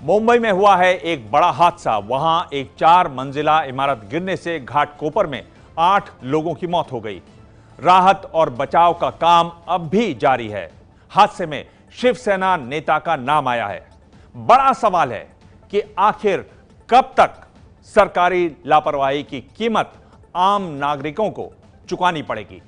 मुंबई में हुआ है एक बड़ा हादसा। वहां एक 4 मंजिला इमारत गिरने से घाटकोपर में 8 लोगों की मौत हो गई। राहत और बचाव का काम अब भी जारी है। हादसे में शिवसेना नेता का नाम आया है। बड़ा सवाल है कि आखिर कब तक सरकारी लापरवाही की कीमत आम नागरिकों को चुकानी पड़ेगी।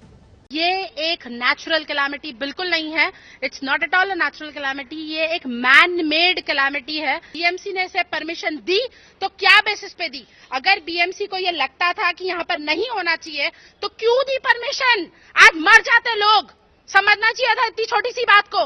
ये एक नेचुरल कैलामिटी बिल्कुल नहीं है। It's not at all a natural calamity. ये एक मैन मेड कैलामिटी है। बीएमसी ने इसे परमिशन दी तो क्या बेसिस पे दी? अगर बीएमसी को ये लगता था कि यहाँ पर नहीं होना चाहिए तो क्यों दी परमिशन? आज मर जाते लोग। समझना चाहिए था इतनी छोटी सी बात को।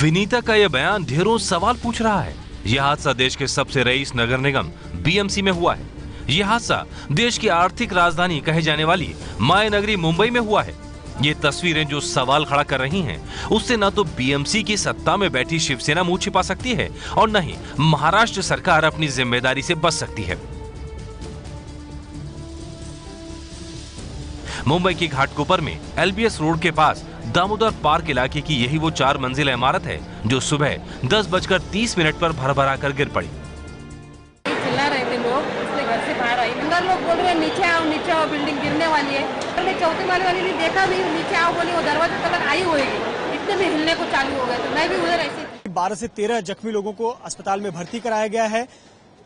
विनीता का यह बयान ढेरों सवाल पूछ रहा है। यह हादसा देश के सबसे रईस नगर निगम बीएमसी में हुआ है। यह हादसा देश की आर्थिक राजधानी कहे जाने वाली माय नगरी मुंबई में हुआ है। ये तस्वीरें जो सवाल खड़ा कर रही हैं, उससे न तो बीएमसी की सत्ता में बैठी शिवसेना मुंह छिपा सकती है और न ही महाराष्ट्र सरकार अपनी जिम्मेदारी से बच सकती है। मुंबई की घाटकोपर में एलबीएस रोड के पास दामोदर पार्क इलाके की यही वो 4 मंजिला इमारत है जो सुबह 10:30 पर भरभरा कर गिर पड़ी। चिल्ला रहे थे लोग, इसलिए घर से बाहर आई। अंदर लोग बोल रहे हैं नीचे आओ, बिल्डिंग गिरने वाली है। मैंने चौथी माले वाली ने देखा भी, नीचे आओ बोली, वो दरवाजे तक आई होगी, इतने भी हिलने को चालू हो गए। तो मैं भी उधर ऐसे 12 से 13 जख्मी लोगों को अस्पताल में भर्ती कराया गया है।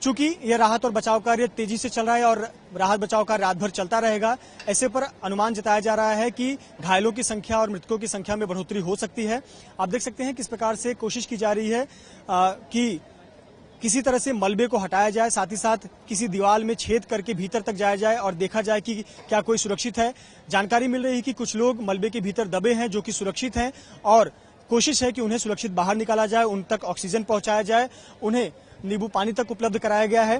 चूंकि यह राहत और बचाव कार्य तेजी से चल रहा है और राहत बचाव कार्य रात भर चलता रहेगा, ऐसे पर अनुमान जताया जा रहा है कि घायलों की संख्या और मृतकों की संख्या में बढ़ोतरी हो सकती है। आप देख सकते हैं किस प्रकार से कोशिश की जा रही है कि किसी तरह से मलबे को हटाया जाए, साथ ही साथ किसी दीवार में छेद करके भीतर तक जाया जाए और देखा जाए कि क्या कोई सुरक्षित है। जानकारी मिल रही है कि कुछ लोग मलबे के भीतर दबे हैं जो कि सुरक्षित हैं और कोशिश है कि उन्हें सुरक्षित बाहर निकाला जाए, उन तक ऑक्सीजन पहुंचाया जाए, उन्हें नींबू पानी तक उपलब्ध कराया गया है।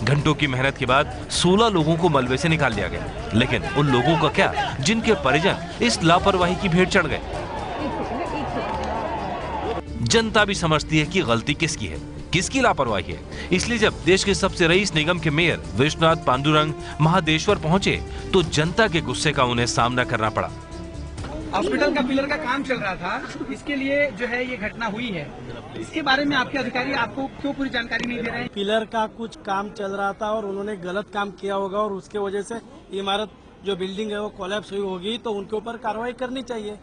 घंटों की मेहनत के बाद 16 लोगों को मलबे से निकाल लिया गया, लेकिन उन लोगों का क्या जिनके परिजन इस लापरवाही की भेंट चढ़ गए। जनता भी समझती है कि गलती किसकी है, किसकी लापरवाही है। इसलिए जब देश के सबसे रईस निगम के मेयर विश्वनाथ पांडुरंग महादेश्वर पहुंचे तो जनता के गुस्से का उन्हें सामना करना पड़ा। हॉस्पिटल का पिलर का काम चल रहा था, इसके लिए जो है ये घटना हुई है। इसके बारे में आपके अधिकारी आपको क्यों पूरी जानकारी नहीं दे रहे हैं? पिलर का कुछ काम चल रहा था और उन्होंने गलत काम किया होगा और उसके वजह से इमारत जो बिल्डिंग है वो कोलैप्स हुई होगी, तो उनके ऊपर कार्रवाई करनी चाहिए।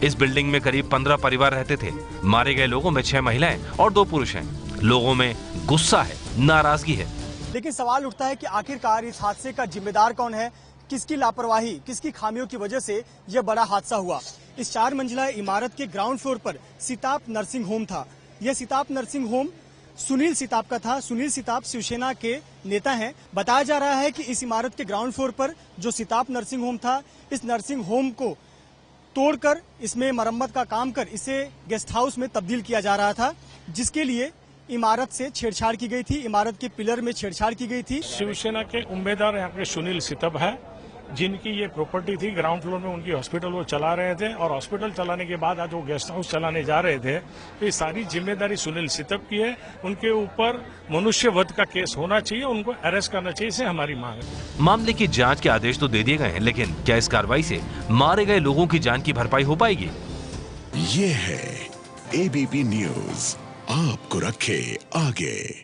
इस बिल्डिंग में करीब 15 परिवार रहते थे। मारे गए लोगों में 6 महिलाएं और 2 पुरुष हैं। लोगों में गुस्सा है, नाराजगी है। लेकिन सवाल उठता है कि आखिरकार इस हादसे का जिम्मेदार कौन है, किसकी लापरवाही, किसकी खामियों की वजह से यह बड़ा हादसा हुआ। इस 4 मंजिला इमारत के ग्राउंड फ्लोर पर सिताप नर्सिंग होम था। यह सिताप नर्सिंग होम सुनील सिताप का था। सुनील सिताप शिवसेना के नेता हैं। बताया जा रहा है कि इस इमारत के ग्राउंड फ्लोर पर जो सिताप नर्सिंग होम था, इस नर्सिंग होम को तोड़कर इसमें मरम्मत का काम कर इसे गेस्ट हाउस में तब्दील किया जा रहा था, जिसके लिए इमारत से छेड़छाड़ की गई थी, इमारत के पिलर में छेड़छाड़ की गई थी। शिवसेना के उम्मीदवार यहाँ के सुनील सिताप है, जिनकी ये प्रॉपर्टी थी। ग्राउंड फ्लोर में उनकी हॉस्पिटल वो चला रहे थे और हॉस्पिटल चलाने के बाद आज वो गेस्ट हाउस चलाने जा रहे थे। तो ये सारी जिम्मेदारी सुनील सिताप की है। उनके ऊपर मनुष्य वध का केस होना चाहिए, उनको अरेस्ट करना चाहिए, इसे हमारी मांग है। मामले की जांच के आदेश तो दे दिए गए हैं, लेकिन क्या इस कार्रवाई से मारे गए लोगों की जान की भरपाई हो पाएगी? ये है एबीपी न्यूज, आपको रखे आगे।